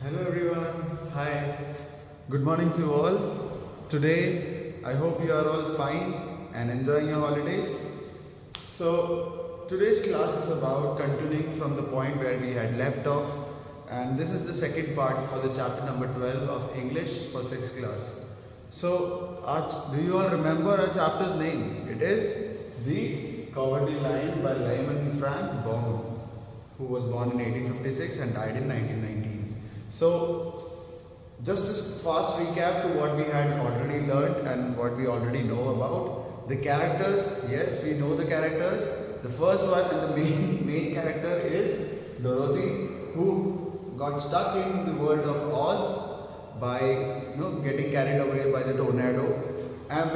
Hello everyone, hi, good morning to all. Today I hope you are all fine and enjoying your holidays. So today's class is about continuing from the point where we had left off, and this is the second part for the chapter number 12 of English for 6th class. So do you all remember our chapter's name? It is The Cowardly Lion by Lyman Frank Baum, who was born in 1856 and died in 1919. So, just a fast recap to what we had already learned and what we already know about. The characters, yes, we know the characters. The first one and the main character is Dorothy, who got stuck in the world of Oz by getting carried away by the tornado, and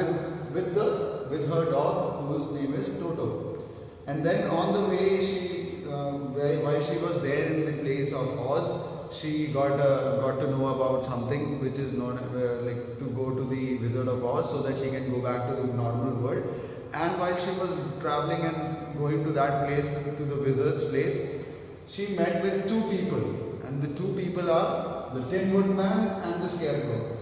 with her dog, whose name is Toto. And then on the way, while she was there in the place of Oz, she got to know about something which is known like to go to the Wizard of Oz so that she can go back to the normal world. And while she was traveling and going to that place, to the wizard's place, she met with two people, and the two people are the Tin Woodman and the Scarecrow.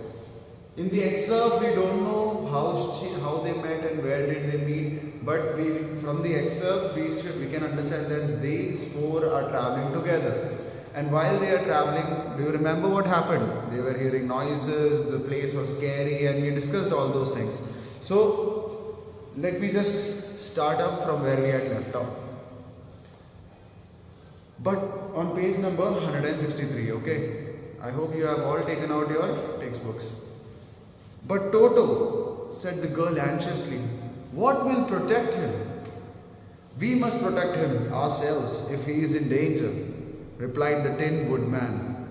In the excerpt, we don't know how they met and where did they meet, but from the excerpt we can understand that these four are traveling together. And while they are traveling, do you remember what happened? They were hearing noises, the place was scary, and we discussed all those things. So let me just start up from where we had left off. But on page number 163, okay? I hope you have all taken out your textbooks. But Toto, said the girl anxiously, what will protect him? We must protect him ourselves if he is in danger, replied the Tin Woodman.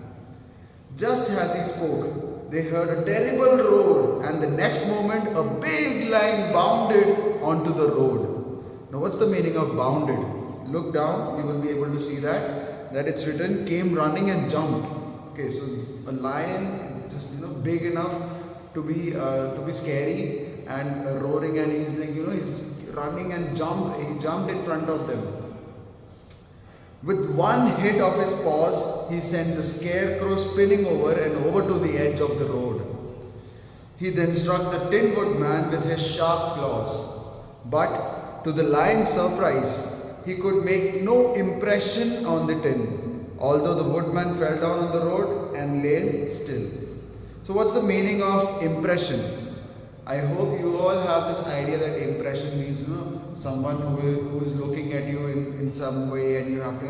Just as he spoke, they heard a terrible roar, and the next moment a big lion bounded onto the road. Now what's the meaning of bounded? Look down, you will be able to see that it's written came running and jumped. Okay, so a lion just big enough to be scary and roaring, and he's he's running and he jumped in front of them. With one hit of his paws, he sent the Scarecrow spinning over and over to the edge of the road. He then struck the Tin Woodman with his sharp claws, but to the lion's surprise, he could make no impression on the tin, although the woodman fell down on the road and lay still. So what's the meaning of impression? I hope you all have this idea that impression means someone who is looking at you in some way, and you have to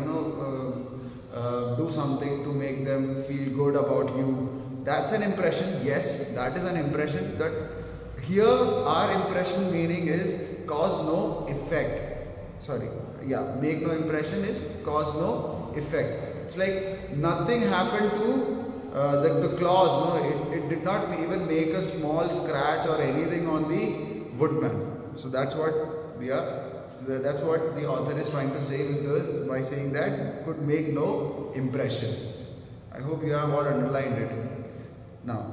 do something to make them feel good about you. That's an impression. Yes, that is an impression. That here our impression meaning is cause no effect. Make no impression is cause no effect. It's like nothing happened to the claws, it did not even make a small scratch or anything on the woodman. So that's what that's what the author is trying to say by saying that could make no impression. I hope you have all underlined it. Now,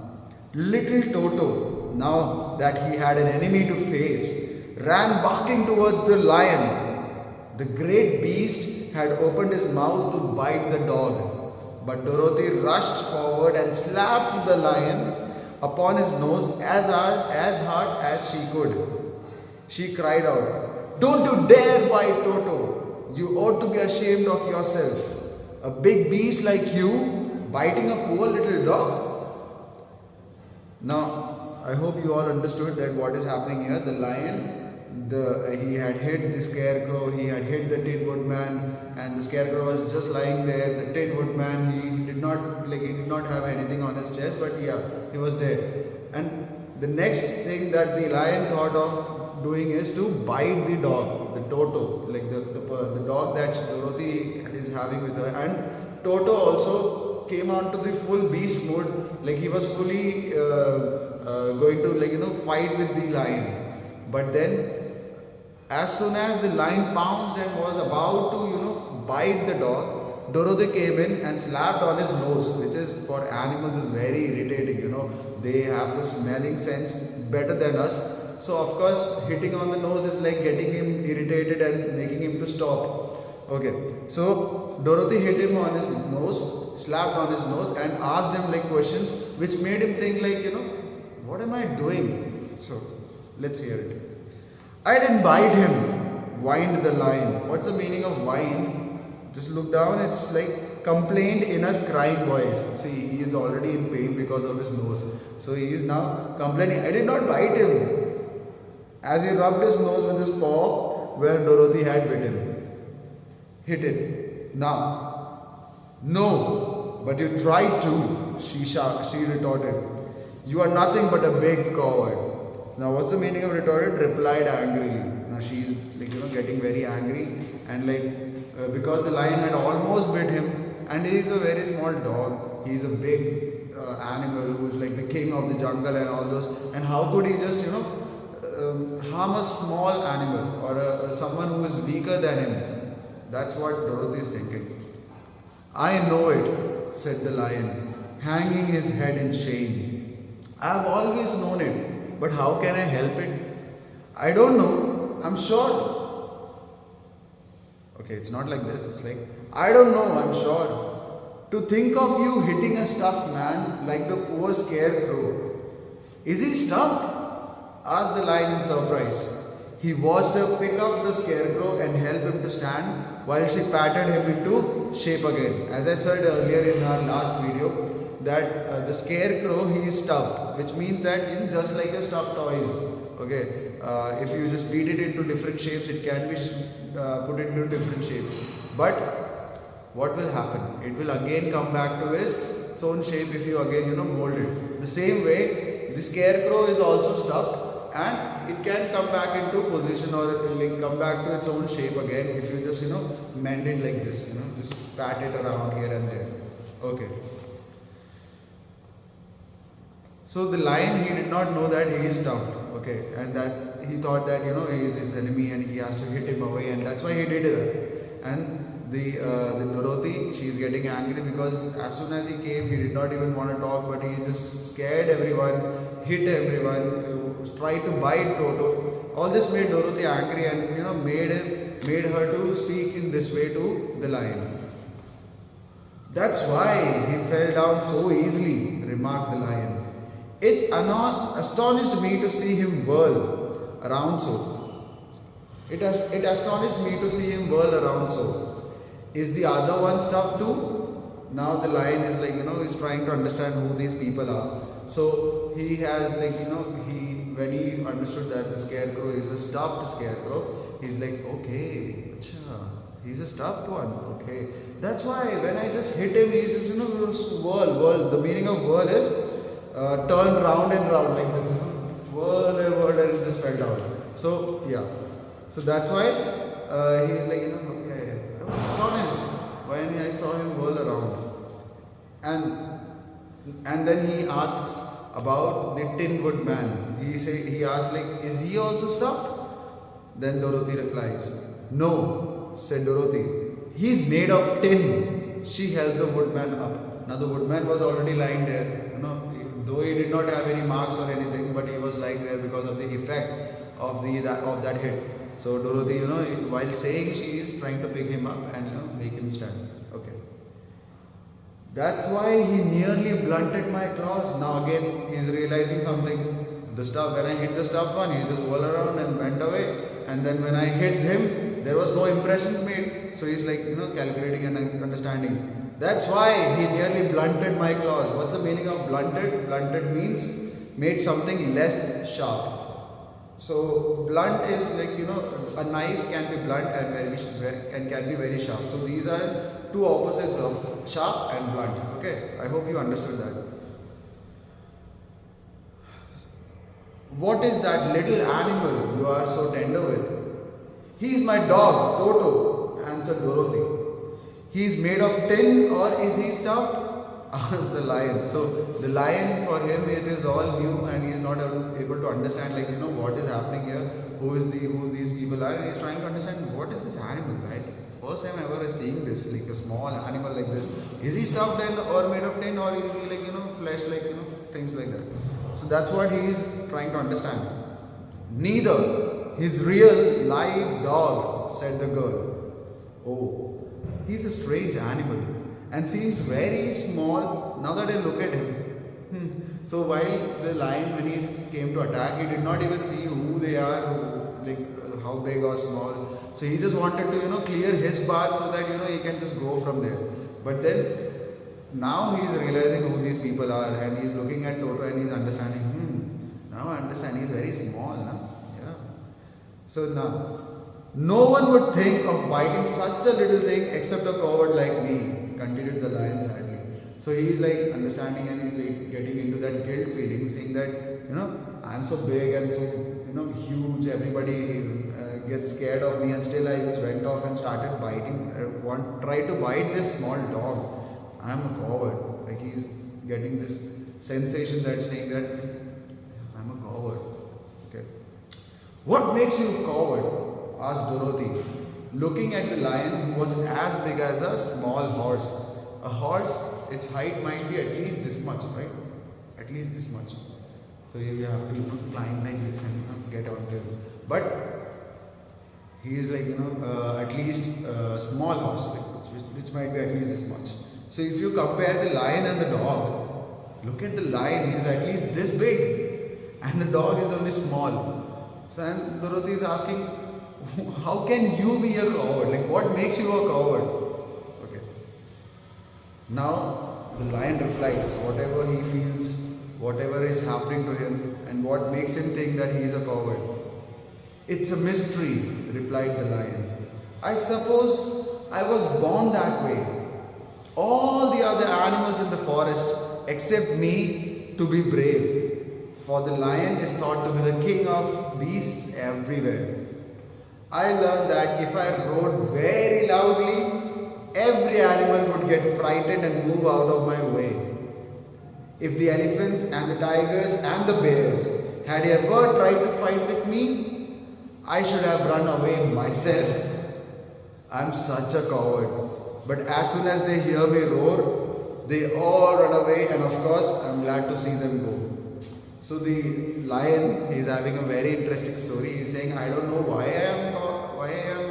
little Toto, now that he had an enemy to face, ran barking towards the lion. The great beast had opened his mouth to bite the dog, but Dorothy rushed forward and slapped the lion upon his nose as hard as she could. She cried out, "Don't you dare bite Toto! You ought to be ashamed of yourself. A big beast like you biting a poor little dog." Now, I hope you all understood that what is happening here. The lion, he had hit the Scarecrow, he had hit the Tin Woodman, and the Scarecrow was just lying there. The Tin Woodman, he did not have anything on his chest, but yeah, he was there. And the next thing that the lion thought of doing is to bite the dog, the Toto, like the dog that Dorothy is having with her. And Toto also came on to the full beast mode, like he was fully going to fight with the lion. But then, as soon as the lion pounced and was about to bite the dog, Dorothy came in and slapped on his nose, which is for animals is very irritating. They have the smelling sense better than us. So of course, hitting on the nose is like getting him irritated and making him to stop. Okay, so Dorothy hit him on his nose, slapped on his nose, and asked him like questions which made him think like, what am I doing? So let's hear it. I didn't bite him, whined the lion. What's the meaning of whine? Just look down, it's like complained in a crying voice. See, he is already in pain because of his nose. So he is now complaining. I did not bite him. As he rubbed his nose with his paw where Dorothy had hit it. Now, no, but you tried to, she retorted. You are nothing but a big coward. Now, what's the meaning of retorted? Replied angrily. Now, she's like, getting very angry, and because the lion had almost bit him, and he is a very small dog. He is a big animal who's like the king of the jungle and all those. And how could he just, harm a small animal or someone who is weaker than him? That's what Dorothy is thinking. I know it, said the lion, hanging his head in shame. I have always known it, but how can I help it? I don't know, I'm sure. Okay, it's not like this, it's like, I don't know, I'm sure. To think of you hitting a stuffed man like the poor scarecrow. Is he stuffed? Asked the lion in surprise. He watched her pick up the scarecrow and help him to stand while she patted him into shape again. As I said earlier in our last video, that the scarecrow, he is stuffed, which means that just like your stuffed toys, okay, if you just beat it into different shapes, it can be put into different shapes. But what will happen? It will again come back to its own shape if you again mold it. The same way, the scarecrow is also stuffed, and it can come back into position or like come back to its own shape again if you just mend it like this, just pat it around here and there. Okay. So the lion, he did not know that he is stuffed, okay, and that he thought that he is his enemy and he has to hit him away, and that's why he did it. And the Dorothy, she is getting angry because as soon as he came, he did not even want to talk, but he just scared everyone, hit everyone, tried to bite Toto. All this made Dorothy angry and made her to speak in this way to the lion. That's why he fell down so easily, remarked the lion. It astonished me to see him whirl around so. It astonished me to see him whirl around so. Is the other one stuffed too? Now the lion is like, is trying to understand who these people are. So he has like, when he understood that the scarecrow is a stuffed scarecrow, he's like, okay, achha, he's a stuffed one, okay. That's why when I just hit him, he just, whirl. The meaning of whirl is turn round and round like this, whirl and it just fell down. So yeah, so that's why he's like, okay, I was astonished when I saw him whirl around. And then he asks about the Tin Woodman. He asks like, is he also stuffed? Then Dorothy replies, no, said Dorothy. He's made of tin. She held the woodman up. Now the woodman was already lying there, though he did not have any marks or anything, but he was lying there because of the effect of that hit. So Dorothy, while saying, she is trying to pick him up and make him stand. Okay. That's why he nearly blunted my claws. Now again, he's realizing something. When I hit the stuffed one, he just whirled around and went away. And then when I hit him, there was no impressions made. So he's like, calculating and understanding. That's why he nearly blunted my claws. What's the meaning of blunted? Blunted means made something less sharp. So blunt is like, a knife can be blunt and can be very sharp. So these are two opposites of sharp and blunt. Okay, I hope you understood that. What is that little animal you are so tender with? He is my dog, Toto, answered Dorothy. He is made of tin, or is he stuffed? Asked the lion. So the lion, for him, it is all new and he is not able to understand what is happening here, who these people are, and he is trying to understand what is this animal, right? First time ever seeing this, like a small animal like this. Is he stuffed or made of tin, or is he like flesh, like things like that? So that's what he is trying to understand. Neither. His real live dog, said the girl. Oh, He's a strange animal and seems very small now that I look at him. So while the lion, when he came to attack, he did not even see who they are, how big or small. So he just wanted to, clear his path so that, he can just go from there. But then now he's realizing who these people are, and he's looking at Toto and he's understanding, now I understand he's very small now. Yeah. So now, no one would think of biting such a little thing except a coward like me, continued the lion sadly. So he's like understanding and he's like getting into that guilt feeling, saying that, I'm so big and so, huge, everybody gets scared of me, and still I just went off and started biting, tried to bite this small dog. I'm a coward. Like he's getting this sensation that saying that I'm a coward. Okay. What makes you a coward? Asked Dorothy, looking at the lion who was as big as a small horse. A horse, its height might be at least this much, right? At least this much. So you have to climb like this and get onto him. But he is like, at least a small horse, which might be at least this much. So if you compare the lion and the dog, look at the lion, he is at least this big and the dog is only small. So and Dorothy is asking, how can you be a coward? Like what makes you a coward? Okay. Now the lion replies, whatever he feels, whatever is happening to him, and what makes him think that he is a coward. It's a mystery, replied the lion. I suppose I was born that way. All the other animals in the forest except me to be brave, for the lion is thought to be the king of beasts everywhere. I learned that if I roared very loudly, every animal would get frightened and move out of my way. If the elephants and the tigers and the bears had ever tried to fight with me, I should have run away myself. I'm such a coward. But as soon as they hear me roar, they all run away, and of course, I'm glad to see them go. So the lion is having a very interesting story. He's saying, I don't know why I am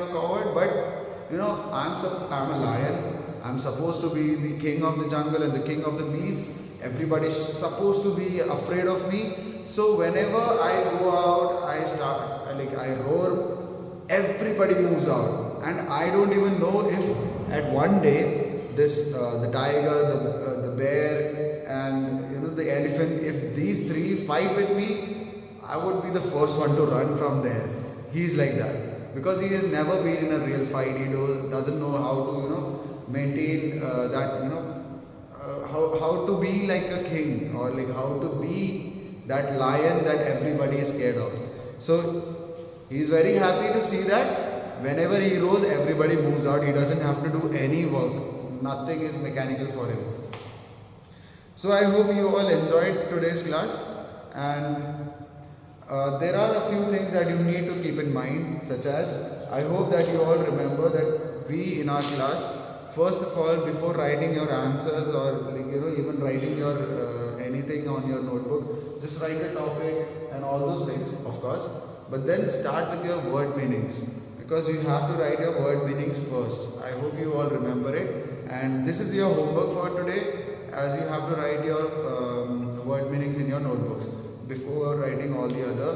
a coward, but I'm a lion. I'm supposed to be the king of the jungle and the king of the beasts. Everybody's supposed to be afraid of me. So whenever I go out, I roar, everybody moves out, and I don't even know if at one day the tiger, the bear, and the elephant, if these three fight with me, I would be the first one to run from there. He's like that because he has never been in a real fight. He doesn't know how to maintain how to be like a king, or like how to be that lion that everybody is scared of. So he is very happy to see that whenever he roars, everybody moves out. He doesn't have to do any work. Nothing is mechanical for him. So I hope you all enjoyed today's class, and there are a few things that you need to keep in mind, such as I hope that you all remember that we in our class, first of all, before writing your answers or even writing your anything on your notebook, just write a topic and all those things, of course. But then start with your word meanings, because you have to write your word meanings first. I hope you all remember it. And this is your homework for today, as you have to write your word meanings in your notebooks before writing all the other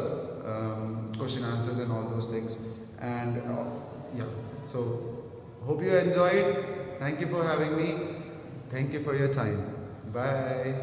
question answers and all those things. And yeah, so hope you enjoyed. Thank you for having me. Thank you for your time. Bye.